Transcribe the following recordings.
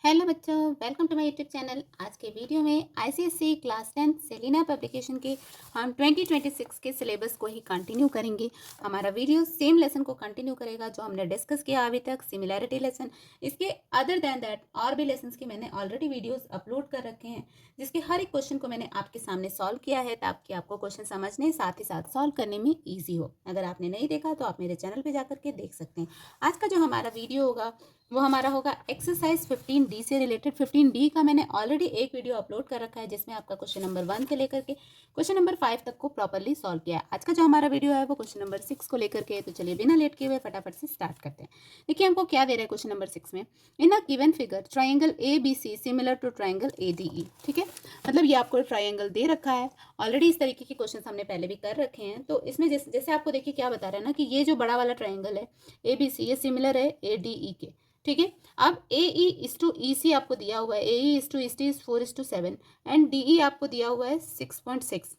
Hello बच्चों, welcome to my YouTube channel. आज के वीडियो में आईसीएसई क्लास 10 सेलिना पब्लिकेशन के हम 2026 के सिलेबस को ही कंटिन्यू करेंगे। हमारा वीडियो सेम लेसन को कंटिन्यू करेगा जो हमने डिस्कस किया अभी तक, सिमिलैरिटी लेसन। इसके अदर दैन दैट और भी लेसन्स की मैंने ऑलरेडी वीडियोस अपलोड कर रखे हैं, जिसके हर एक क्वेश्चन को मैंने आपके सामने सॉल्व किया है ताकि आपको क्वेश्चन समझने साथ ही साथ सॉल्व करने में ईजी हो। अगर आपने नहीं देखा तो आप मेरे चैनल पर जाकर के देख सकते हैं। आज का जो हमारा वीडियो होगा वो हमारा होगा एक्सरसाइज 15D से रिलेटेड। 15D का मैंने ऑलरेडी एक वीडियो अपलोड कर रखा है जिसमें आपका क्वेश्चन नंबर 1 से लेकर के क्वेश्चन नंबर 5 तक को प्रॉपर्ली सॉल्व किया है। आज का जो हमारा वीडियो है वो क्वेश्चन नंबर 6 को लेकर के, तो चलिए बिना लेट किए हुए फटाफट से स्टार्ट करते हैं। देखिए हमको क्या दे रहा है क्वेश्चन नंबर 6 में, in a given figure triangle ABC similar to triangle ADE। ठीक है, मतलब ये आपको ट्राइंगल दे रखा है। ऑलरेडी इस तरीके के क्वेश्चन हमने पहले भी कर रखे हैं। तो इसमें जैसे आपको देखिए क्या बता रहा है ना कि ये जो बड़ा वाला ट्राइंगल है ABC ये सिमिलर है ADE के। ठीक है, अब AE:EC आपको दिया हुआ है, AE:EC इज 4:7 एंड DE आपको दिया हुआ है 6.6।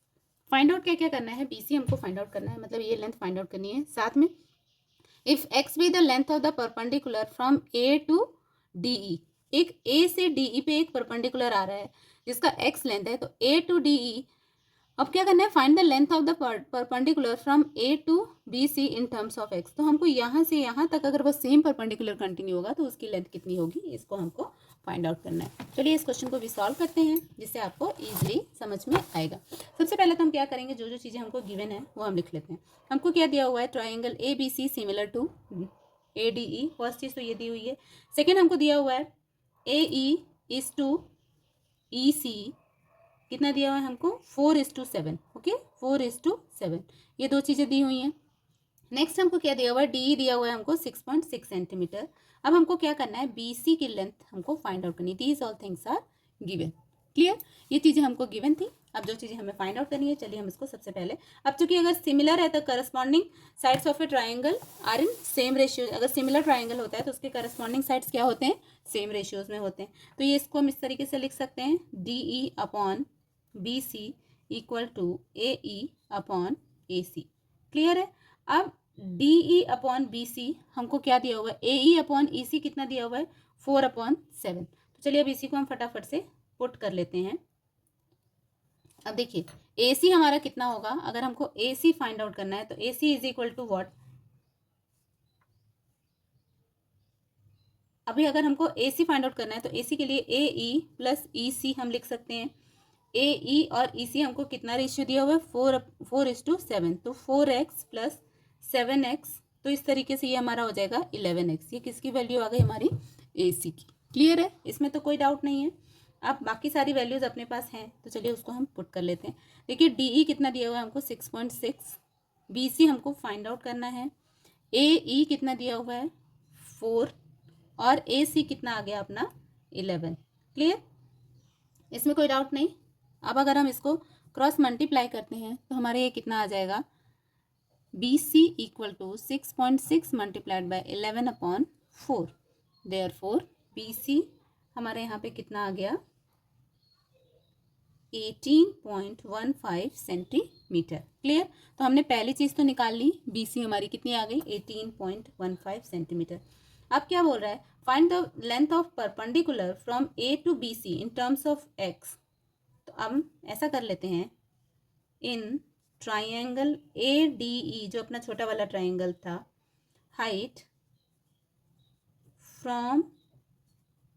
फाइंड आउट क्या क्या करना है, BC हमको फाइंड आउट करना है, मतलब ये लेंथ फाइंड आउट करनी है। साथ में if x be the length of the perpendicular from A to DE, एक A से DE पे एक परपेंडिकुलर आ रहा है जिसका x लेंथ है, तो A टू DE। अब क्या करना है, find the length of the perpendicular from A to B C in terms of X. तो हमको यहाँ से यहाँ तक अगर वो सेम परपेंडिकुलर कंटिन्यू होगा तो उसकी लेंथ कितनी होगी, इसको हमको फाइंड आउट करना है। चलिए इस क्वेश्चन को भी सॉल्व करते हैं जिससे आपको इजीली समझ में आएगा। सबसे पहले तो हम क्या करेंगे, जो जो चीज़ें हमको गिवन है वो हम लिख लेते हैं। हमको क्या दिया हुआ है, triangle ABC similar to ADE। First चीज़ तो ये दी हुई है। सेकेंड हमको दिया हुआ है AE:EC, कितना दिया हुआ है हमको, 4:7। ओके, 4:7, ये दो चीज़ें दी हुई हैं। नेक्स्ट हमको क्या दिया हुआ है, DE दिया हुआ है हमको 6.6 सेंटीमीटर। अब हमको क्या करना है, BC की लेंथ हमको फाइंड आउट करनी है। These all things are given. Clear, ये चीज़ें हमको गिवन थी। अब जो चीज़ें हमें फाइंड आउट करनी है, चलिए हम इसको सबसे पहले, अब चूंकि अगर सिमिलर है तो corresponding sides of a triangle are in same ratio. अगर सिमिलर ट्राइंगल होता है तो उसके करस्पॉन्डिंग साइड्स क्या होते हैं, सेम रेशियोज में होते हैं। तो ये इसको हम इस तरीके से लिख सकते हैं, DE/BC equal to AE/AC। Clear है। अब DE/BC हमको क्या दिया हुआ है, AE/EC कितना दिया हुआ है, 4/7। तो चलिए अब इसी को हम फटाफट से पुट कर लेते हैं। अब देखिए AC हमारा कितना होगा, अगर हमको AC फाइंड आउट करना है तो AC is equal to what. अभी अगर हमको AC फाइंड आउट करना है तो AC के लिए AE+EC हम लिख सकते हैं। AE और EC हमको कितना रेशियो दिया हुआ है, 4:7। तो 4x + 7x, तो इस तरीके से ये हमारा हो जाएगा 11x। ये किसकी वैल्यू आ गई, हमारी AC की। क्लियर है, इसमें तो कोई डाउट नहीं है। अब बाकी सारी वैल्यूज अपने पास हैं तो चलिए उसको हम पुट कर लेते हैं। देखिए DE कितना दिया हुआ है हमको, 6.6। BC हमको फाइंड आउट करना है। AE कितना दिया हुआ है, 4, और AC कितना आ गया अपना, 11। क्लियर, इसमें कोई डाउट नहीं। अब अगर हम इसको क्रॉस मल्टीप्लाई करते हैं तो हमारे ये कितना आ जाएगा, BC equal to 6.6 multiplied by 11/4। Therefore BC हमारे यहाँ पे कितना आ गया, 18.15 सेंटीमीटर। क्लियर, तो हमने पहली चीज़ तो निकाल ली, BC हमारी कितनी आ गई, 18.15 सेंटीमीटर। अब क्या बोल रहा है, find the length of perpendicular from A to BC in terms of x। तो अब ऐसा कर लेते हैं, इन ट्राइंगल ADE, जो अपना छोटा वाला ट्राइंगल था, height from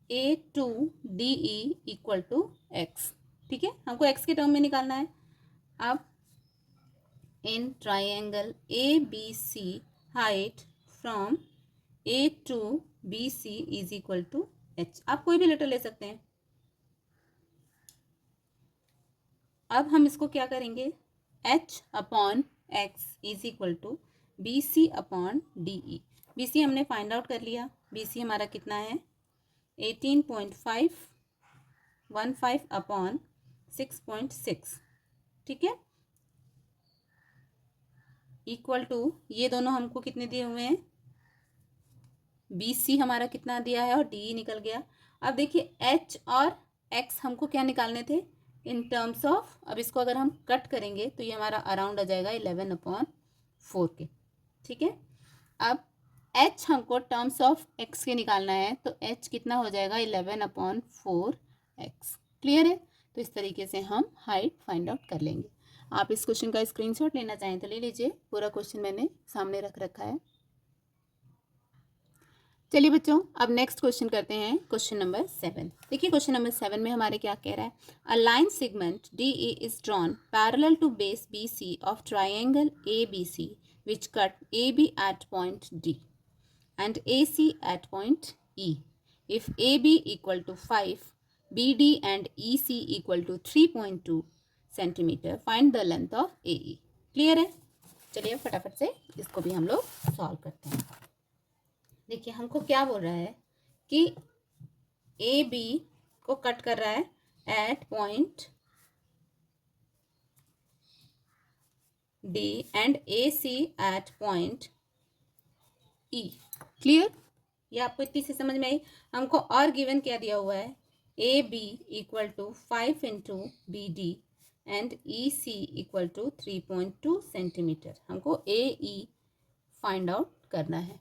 A to DE equal to x। ठीक है, हमको x के टर्म में निकालना है। अब in triangle ABC height from A to BC is equal to h। आप कोई भी लेटर ले सकते हैं। अब हम इसको क्या करेंगे, h/x is equal to BC/DE। BC हमने फाइंड आउट कर लिया। BC हमारा कितना है, 18.515/6.6। ठीक है, इक्वल टू, ये दोनों हमको कितने दिए हुए हैं, BC हमारा कितना दिया है और DE निकल गया। अब देखिए h और x हमको क्या निकालने थे, इन टर्म्स ऑफ। अब इसको अगर हम कट करेंगे तो ये हमारा अराउंड आ जाएगा 11/4 के। ठीक है, अब एच हमको टर्म्स ऑफ एक्स के निकालना है, तो एच कितना हो जाएगा 11/4x। क्लियर है? तो इस तरीके से हम हाइट फाइंड आउट कर लेंगे। आप इस क्वेश्चन का स्क्रीनशॉट लेना चाहें तो ले लीजिए, पूरा क्वेश्चन मैंने सामने रख रखा है। चलिए बच्चों, अब नेक्स्ट क्वेश्चन करते हैं, क्वेश्चन नंबर 7। देखिए क्वेश्चन नंबर 7 में हमारे क्या कह रहा है, a line segment D E is drawn parallel to base B C of triangle A B C which cut A B at point D and A C at point E. If A B equal to 5, B D and E C equal to 3.2 centimetre, find the length of A E. Clear है? चलिए फटाफट से इसको भी हम लोग solve करते हैं। देखिए हमको क्या बोल रहा है कि ए बी को कट कर रहा है at point D and A C at point E. Clear? ये आपको इतनी सी समझ में आई? हमको और गिवन क्या दिया हुआ है, A B equal to 5 into B D and E C equal to 3.2 centimetre. हमको ए ई फाइंड आउट करना है।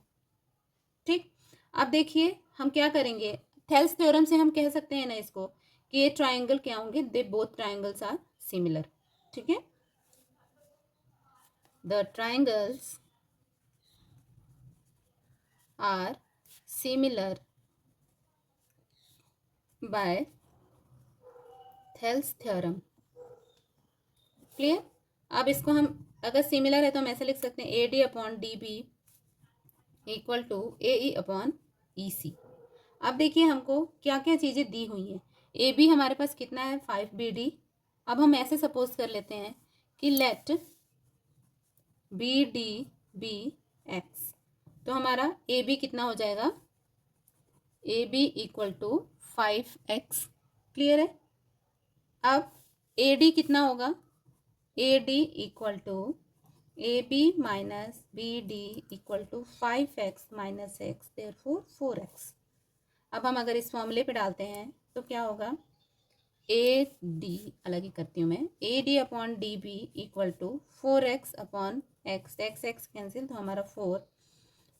ठीक, अब देखिए हम क्या करेंगे, थेल्स थ्योरम से हम कह सकते हैं ना इसको कि ये ट्राइंगल क्या होंगे, they both triangles are similar. ठीक है, the triangles are similar by Thales theorem. Clear? अब इसको हम अगर सिमिलर है तो हम ऐसे लिख सकते हैं, A D upon D B equal to A E upon E C. अब देखिए हमको क्या क्या चीज़ें दी हुई हैं। ए बी हमारे पास कितना है 5 बी डी। अब हम ऐसे सपोज कर लेते हैं कि let B D be X, तो हमारा ए बी कितना हो जाएगा, A B equal to 5x। Clear है? अब ए डी कितना होगा, A D equal to A B minus B D equal to 5x minus X, therefore 4x। अब हम अगर इस फॉर्मूले पे डालते हैं तो क्या होगा, ए डी अलग ही करती हूँ मैं, A D upon D B equal to 4x upon X, X X cancel तो हमारा 4।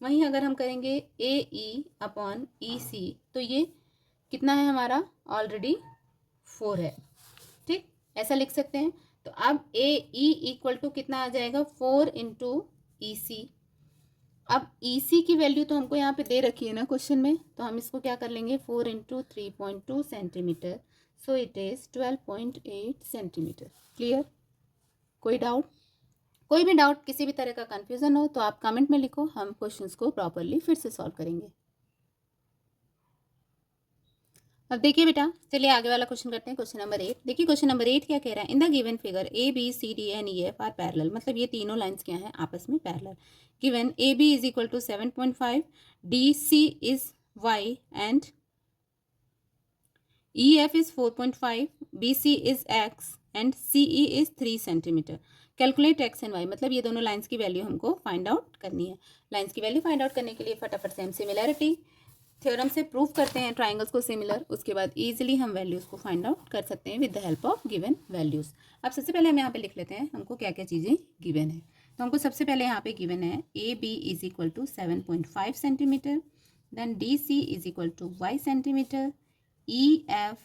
वहीं अगर हम करेंगे ए ई अपॉन ई सी तो ये कितना है हमारा, ऑलरेडी 4 है। ठीक, ऐसा लिख सकते हैं। तो अब ए ई इक्वल टू कितना आ जाएगा, 4 इंटू ई सी। अब ई सी की वैल्यू तो हमको यहाँ पे दे रखी है ना क्वेश्चन में, तो हम इसको क्या कर लेंगे, 4 into 3.2 centimetre, so it is 12.8 centimetre. Clear? कोई डाउट? कोई भी डाउट, किसी भी तरह का कन्फ्यूज़न हो तो आप कमेंट में लिखो, हम क्वेश्चंस को प्रॉपरली फिर से सॉल्व करेंगे। अब देखिए बेटा, चलिए आगे वाला क्वेश्चन करते हैं, क्वेश्चन नंबर 8। देखिए क्वेश्चन नंबर 8 क्या कह रहा है, in the given figure A B C D and E F are parallel, मतलब ये तीनों लाइंस क्या हैं, आपस में parallel. Given A B is equal to 7.5, D C is Y and E F is 4.5, B C is X and C E is 3 centimetre. Calculate X and Y, मतलब ये दोनों लाइंस की वैल्यू हमको find out करनी है। Lines की value find out करने के लिए फटाफट से हम सिमिलैरिटी थ्योरम से प्रूव करते हैं ट्राइंगल्स को सिमिलर, उसके बाद इजीली हम वैल्यूज़ को फाइंड आउट कर सकते हैं with the help of given values. अब सबसे पहले हम यहाँ पे लिख लेते हैं हमको क्या क्या चीज़ें गिवन है। तो हमको सबसे पहले यहाँ पे गिवन है A B is equal to 7.5 centimetre, then D C is equal to Y centimetre, E F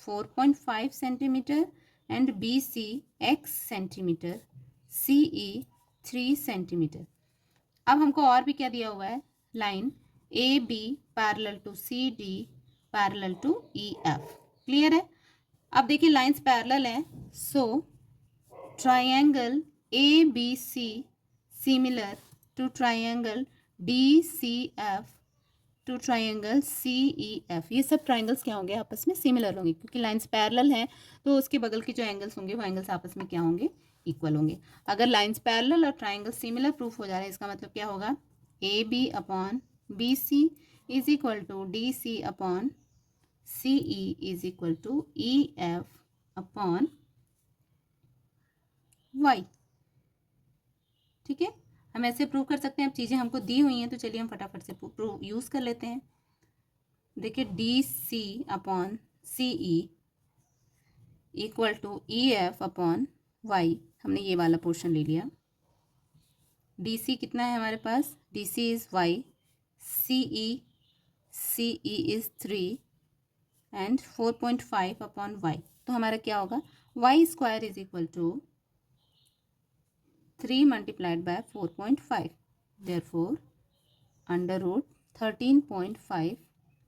4.5 centimetre and B C X centimetre, C E 3 centimetre. अब हमको और भी क्या दिया हुआ है, line A B parallel to C D parallel to E F. Clear है? अब देखिए लाइंस पैरेलल हैं, so triangle A B C similar to triangle D C F to triangle C E F. ये सब ट्राइंगल्स क्या होंगे, आपस में सिमिलर होंगे, क्योंकि लाइंस पैरेलल हैं तो उसके बगल के जो एंगल्स होंगे वो एंगल्स आपस में क्या होंगे, इक्वल होंगे। अगर लाइंस पैरेलल और ट्राइंगल सिमिलर प्रूफ हो जा रहा है, इसका मतलब क्या होगा, A B upon B C is equal to D C upon C E is equal to E F upon Y. ठीक है, हम ऐसे प्रूव कर सकते हैं। अब चीज़ें हमको दी हुई हैं तो चलिए हम फटाफट से प्रूव यूज़ कर लेते हैं। देखिए D C upon C E equal to E F upon Y, हमने ये वाला पोर्शन ले लिया। डी सी कितना है हमारे पास, D C is y CE is 3 and 4.5 upon y। तो हमारा क्या होगा, y square is equal to 3 multiplied by 4.5, therefore under root 13.5,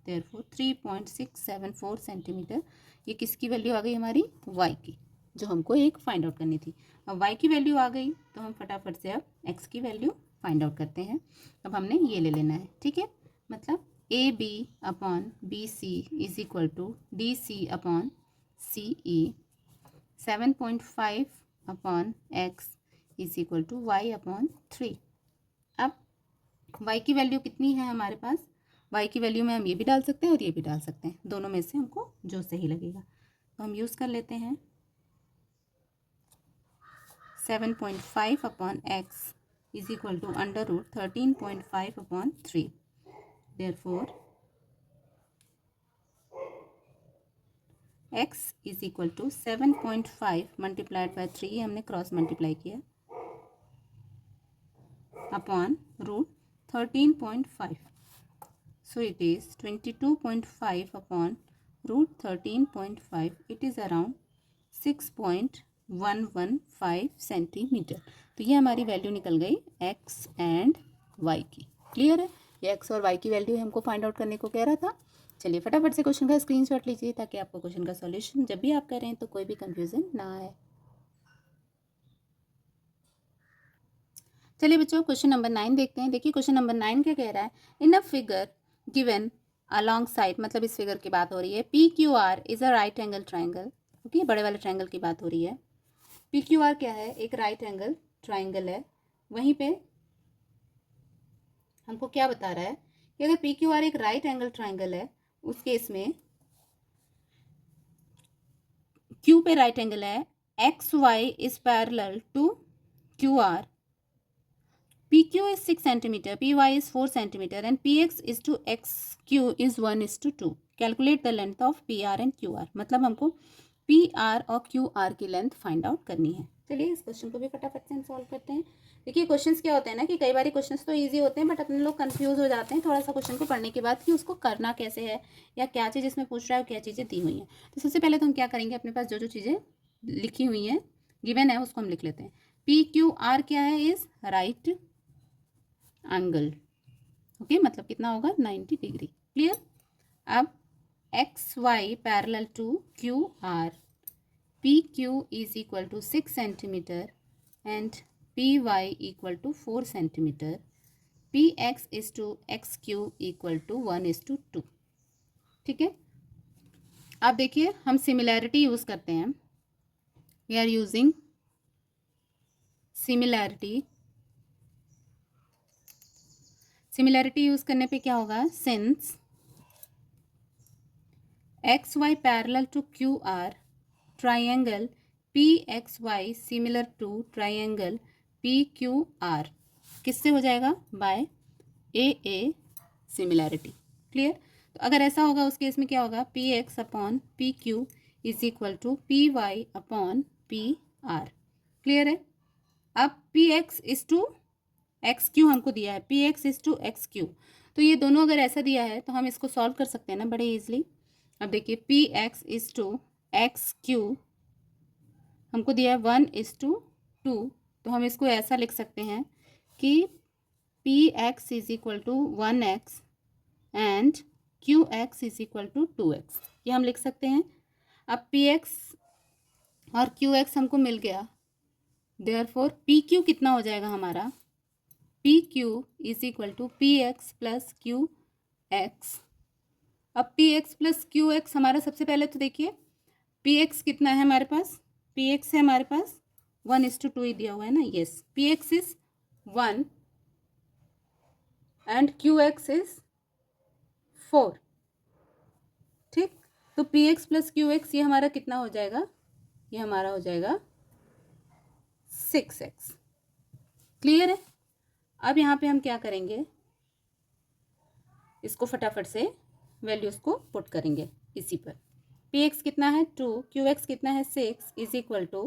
therefore 3.674 centimetre. ये किसकी वैल्यू आ गई हमारी, y की, जो हमको एक फाइंड आउट करनी थी। अब y की वैल्यू आ गई तो हम फटाफट से अब x की वैल्यू फाइंड आउट करते हैं। अब हमने ये ले लेना है, ठीक है। मतलब AB upon BC is equal to DC upon CE, 7.5 upon x is equal to y upon 3। अब y की वैल्यू कितनी है हमारे पास, y की वैल्यू में हम ये भी डाल सकते हैं और ये भी डाल सकते हैं, दोनों में से हमको जो सही लगेगा। तो हम यूज़ कर लेते हैं 7.5 upon x is equal to under root 13.5 upon 3, therefore x is equal to 7.5 multiplied by 3, हमने क्रॉस मल्टीप्लाई किया, upon root 13.5, so it is 22.5 upon root 13.5, it is around 6.115 centimetre. तो ये हमारी वैल्यू निकल गई x एंड y की। Clear है, ये x और y की वैल्यू हमको फाइंड आउट करने को कह रहा था। चलिए फटाफट से क्वेश्चन का स्क्रीनशॉट लीजिए ताकि आपको क्वेश्चन का सॉल्यूशन जब भी आप करें तो कोई भी कंफ्यूजन ना आए। चलिए बच्चों क्वेश्चन नंबर 9 देखते हैं। देखिए क्वेश्चन नंबर 9 क्या कह रहा है, in a figure given along side, मतलब इस फिगर की बात हो रही है, PQR is a right angle triangle. Okay, बड़े वाले ट्राइंगल की बात हो रही है। PQR क्या है, एक राइट एंगल ट्राइंगल है। वहीं पे हमको क्या बता रहा है कि अगर PQR एक राइट एंगल ट्राइंगल है, उस केस में Q पे राइट एंगल है, XY is parallel to QR, PQ is 6 centimeter, PY is 4 centimeter and PX is to XQ is 1:2. Calculate the length of PR and QR। मतलब हमको PR और QR की length find out करनी है। चलिए इस question को भी फटाफट से हम सॉल्व करते हैं। देखिए क्वेश्चंस क्या होते हैं ना कि कई बार क्वेश्चंस तो इजी होते हैं बट अपने लोग कंफ्यूज हो जाते हैं थोड़ा सा क्वेश्चन को पढ़ने के बाद कि उसको करना कैसे है या क्या चीज़ इसमें पूछ रहा है और क्या चीज़ें दी हुई हैं। तो सबसे पहले तो हम क्या करेंगे, अपने पास जो जो चीज़ें लिखी हुई हैं गिवन है उसको हम लिख लेते हैं। PQR क्या है, इज राइट एंगल। ओके, मतलब कितना होगा, 90 डिग्री। क्लियर। अब X Y parallel to Q R, P Q is equal to 6 centimetre and P Y equal to 4 centimetre, P X is to X Q equal to 1:2। ठीक है। अब देखिए हम similarity use करते हैं, we are using similarity. Similarity use करने पे क्या होगा, since X Y parallel to Q R, triangle P X Y similar to triangle P Q R, किससे हो जाएगा, बाय ए सिमिलैरिटी। क्लियर। तो अगर ऐसा होगा उस केस में क्या होगा, P X upon P Q is equal to P Y upon P R. Clear है। अब P X is to X Q हमको दिया है, P X is to X Q, तो ये दोनों अगर ऐसा दिया है तो हम इसको सॉल्व कर सकते हैं ना बड़े इजली। अब देखिए P X is to X Q हमको दिया है 1:2, तो हम इसको ऐसा लिख सकते हैं कि P X is equal to 1x and Q X is equal to 2x, ये हम लिख सकते हैं। अब पी एक्स और क्यू एक्स हमको मिल गया, देयरफॉर पी क्यू कितना हो जाएगा हमारा, P Q is equal to P X plus Q X. अब P X plus Q X हमारा सबसे पहले तो देखिए पी एक्स कितना है हमारे पास, पी एक्स है हमारे पास 1:2 ही दिया हुआ है ना, yes, P X is 1 and Q X is 4। ठीक, तो P X plus Q x ये हमारा कितना हो जाएगा, ये हमारा हो जाएगा 6x। क्लियर है। अब यहाँ पे हम क्या करेंगे, इसको फटाफट से वैल्यूज को पुट करेंगे इसी पर। पी एक्स कितना है 2, क्यू एक्स कितना है 6 इज इक्वल टू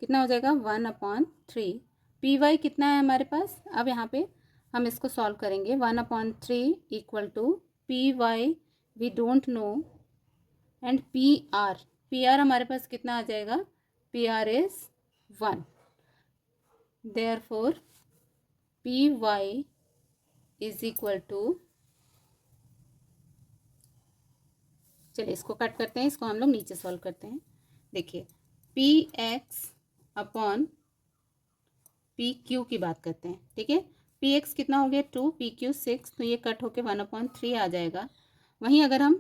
कितना हो जाएगा 1/3। पी वाई कितना है हमारे पास, अब यहाँ पे हम इसको सॉल्व करेंगे। 1/3 equal to P Y we don't know and P R हमारे पास कितना आ जाएगा, P R is 1, therefore P Y is equal to, चलिए इसको कट करते हैं, इसको हम लोग नीचे सॉल्व करते हैं। देखिए P X upon P Q की बात करते हैं, ठीक है। पी एक्स कितना हो गया 2, पी क्यू 6, तो ये कट होके 1/3 आ जाएगा। वहीं अगर हम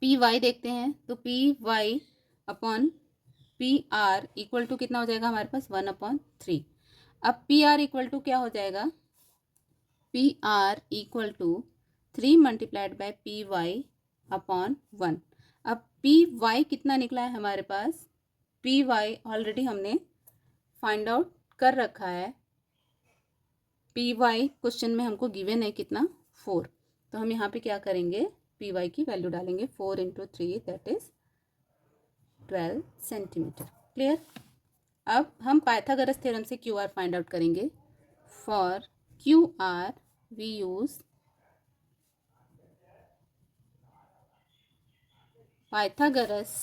पी वाई देखते हैं तो P Y upon P R equal to कितना हो जाएगा हमारे पास 1/3। अब पी आर इक्वल टू क्या हो जाएगा, P R equal to 3 multiplied by P Y upon 1। अब पी वाई कितना निकला है हमारे पास, पी वाई ऑलरेडी हमने फाइंड आउट कर रखा है। पी वाई क्वेश्चन में हमको गिवन है कितना 4, तो हम यहाँ पे क्या करेंगे, पी वाई की वैल्यू डालेंगे 4 × 3 दैट इज 12 सेंटीमीटर। क्लियर। अब हम पाइथागोरस थ्योरम से क्यू आर फाइंड आउट करेंगे। For Q R we use Pythagoras.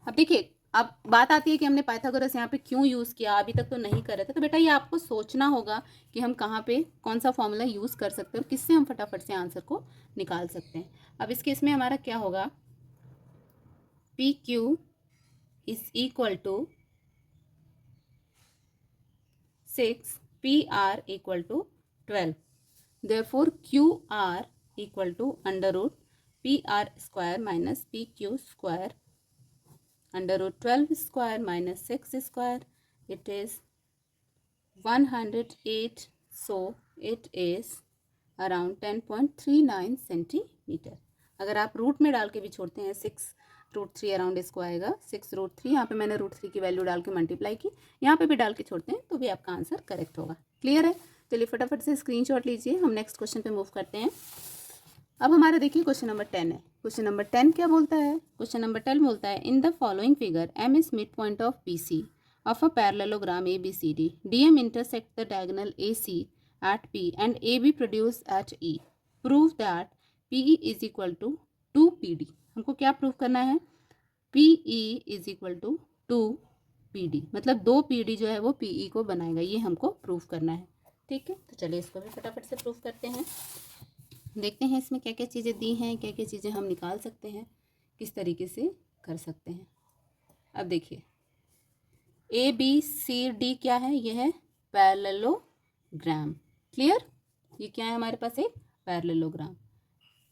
अब देखिए, अब बात आती है कि हमने पाइथागोरस यहाँ पे क्यों यूज़ किया, अभी तक तो नहीं कर रहे थे। तो बेटा ये आपको सोचना होगा कि हम कहाँ पे कौन सा फॉर्मूला यूज़ कर सकते हैं और किससे हम फटाफट से आंसर को निकाल सकते हैं। अब इस केस में हमारा क्या होगा, P Q is equal to 6, P R equal to 12, therefore Q R equal to under root P R square minus P Q square under root 12 square minus 6 square, it is 108, so it is around 10.39 centimetre. अगर आप root में डाल के भी छोड़ते हैं 6√3 around इसको आएगा 6√3, यहाँ पे मैंने √3 की वैल्यू डाल के मल्टीप्लाई की, यहाँ पे भी डाल के छोड़ते हैं तो भी आपका आंसर करेक्ट होगा। क्लियर है। चलिए फटाफट से स्क्रीनशॉट लीजिए, हम नेक्स्ट क्वेश्चन पे मूव करते हैं। अब हमारा देखिए क्वेश्चन नंबर 10 है। क्वेश्चन नंबर 10 क्या बोलता है, क्वेश्चन नंबर 10 बोलता है in the following figure M is midpoint of B C of a parallelogram A B C D, D M intersect the diagonal A C at P and A B produce at E, prove that P E is equal to 2 P D. हमको क्या prove करना है, P E is equal to 2 P D, मतलब 2 P D जो है वो P E को बनाएगा, ये हमको प्रूव करना है। ठीक है, तो चलिए इसको भी फटाफट से प्रूव करते हैं। देखते हैं इसमें क्या क्या चीज़ें दी हैं, क्या क्या चीज़ें हम निकाल सकते हैं, किस तरीके से कर सकते हैं। अब देखिए ए बी सी डी क्या है, ये है पैरेललोग्राम। क्लियर, ये क्या है हमारे पास, एक पैरेललोग्राम।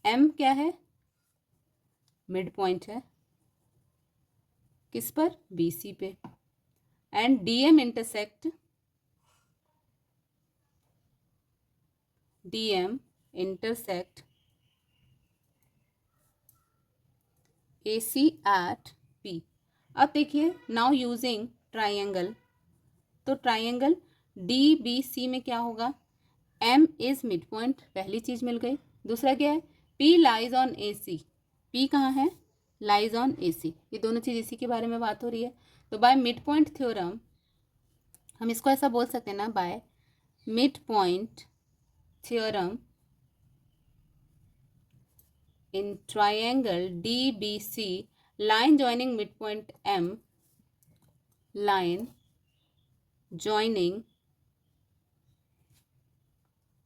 एम क्या है, मिड पॉइंट है, किस पर, बी सी पे। And D M intersect, D M intersect AC at P। अब देखिए नाउ यूजिंग ट्राइंगल, तो ट्राइंगल DBC में क्या होगा, M इज मिड पॉइंट, पहली चीज मिल गई। दूसरा क्या है, P lies on AC, P कहाँ है, लाइज ऑन AC, ये दोनों चीज इसी के बारे में बात हो रही है। तो बाय मिड पॉइंट थ्योरम हम इसको ऐसा बोल सकते हैं ना, by mid point theorem in triangle DBC, line joining midpoint M, line joining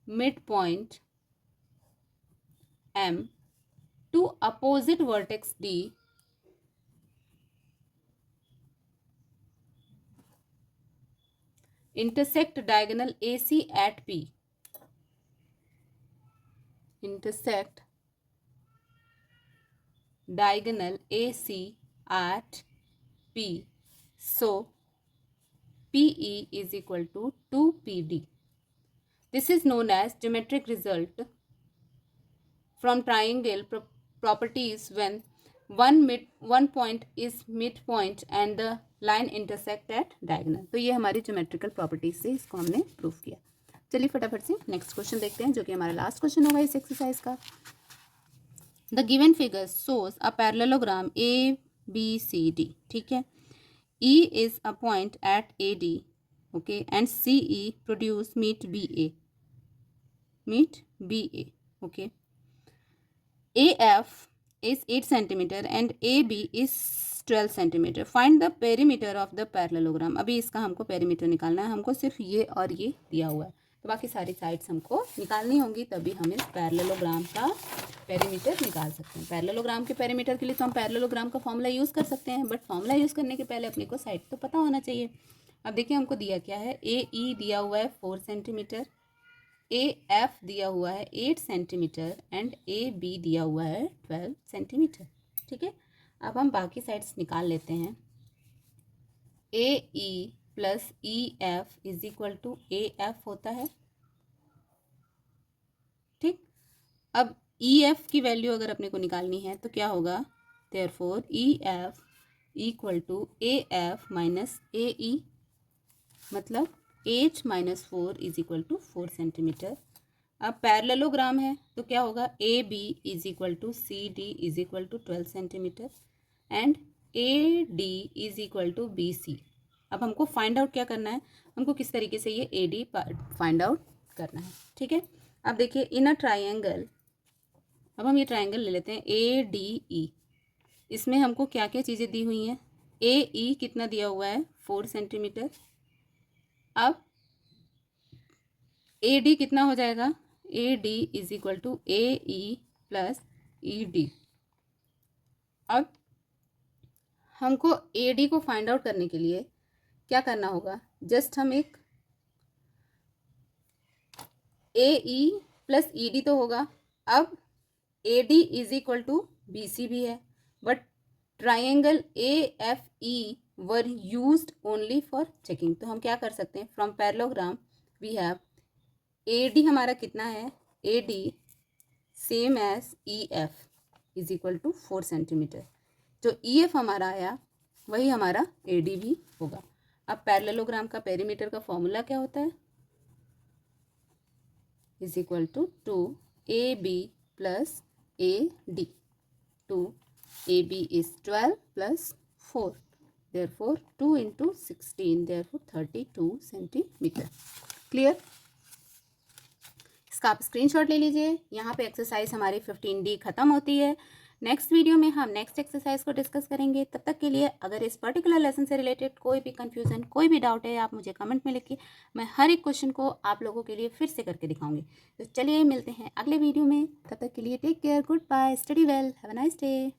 midpoint M to opposite vertex D intersect diagonal AC at P, intersect diagonal AC at P, so PE is equal to 2PD. This is known as geometric result from triangle properties when one point is midpoint and the line intersect at diagonal। तो ये हमारी geometrical properties से इसको हमने proof किया। चलिए फटाफट से नेक्स्ट क्वेश्चन देखते हैं, जो कि हमारा लास्ट क्वेश्चन होगा इस एक्सरसाइज का। The given figure shows a parallelogram A B C D, ठीक है। E is a point at AD, okay, and CE produce meet BA, meet BA. Okay. AF is 8 centimeter and AB is 12 centimeter. Find the perimeter of the parallelogram. अभी इसका हमको perimeter निकालना है, हमको सिर्फ ये और ये दिया हुआ है, तो बाकी सारी साइड्स हमको निकालनी होंगी, तभी हम इस पैरेललोग्राम का पेरीमीटर निकाल सकते हैं। पैरेललोग्राम के पेरीमीटर के लिए तो हम पैरेललोग्राम का फॉर्मूला यूज़ कर सकते हैं, बट फॉर्मूला यूज़ करने के पहले अपने को साइड तो पता होना चाहिए। अब देखिए हमको दिया क्या है, AE दिया हुआ है 4 सेंटीमीटर, AF दिया हुआ है 8 सेंटीमीटर एंड AB दिया हुआ है 12 सेंटीमीटर। ठीक है, अब हम बाकी साइड्स निकाल लेते हैं। AE plus EF is equal to AF होता है। ठीक, अब EF की वैल्यू अगर अपने को निकालनी है तो क्या होगा, therefore EF equal to AF minus AE, मतलब 8 minus 4 is equal to 4 centimetre. अब पैरेललोग्राम है तो क्या होगा, AB is equal to CD is equal to 12 centimetre and AD is equal to BC। अब हमको फाइंड आउट क्या करना है, हमको किस तरीके से ये AD फाइंड आउट करना है। ठीक है, अब देखिए इन अ ट्राइंगल, अब हम ये ट्राइंगल ले लेते हैं ADE। इसमें हमको क्या क्या चीज़ें दी हुई हैं, AE कितना दिया हुआ है 4 सेंटीमीटर। अब AD कितना हो जाएगा, AD is equal to AE plus ED। अब हमको AD को फाइंड आउट करने के लिए क्या करना होगा, जस्ट हम एक AE प्लस ED तो होगा, अब AD is equal to BC भी है, but triangle AFE were used only for checking. तो हम क्या कर सकते हैं, from parallelogram we have AD हमारा कितना है, AD same as EF is equal to 4 centimetre. जो EF हमारा आया वही हमारा AD भी होगा। अब पैरेललोग्राम का पेरीमीटर का फॉर्मूला क्या होता है, is equal to 2AB plus AD। 2AB is 12 plus 4, therefore 2 into 16, therefore 32 centimetre. Clear, इसका आप स्क्रीनशॉट ले लीजिए। यहाँ पे एक्सरसाइज हमारी 15D खत्म होती है। नेक्स्ट वीडियो में हम नेक्स्ट एक्सरसाइज को डिस्कस करेंगे। तब तक के लिए अगर इस पर्टिकुलर लेसन से रिलेटेड कोई भी कंफ्यूजन, कोई भी डाउट है, आप मुझे कमेंट में लिखिए। मैं हर एक क्वेश्चन को आप लोगों के लिए फिर से करके दिखाऊंगी। तो चलिए मिलते हैं अगले वीडियो में, तब तक के लिए take care, goodbye, study well, have a nice day.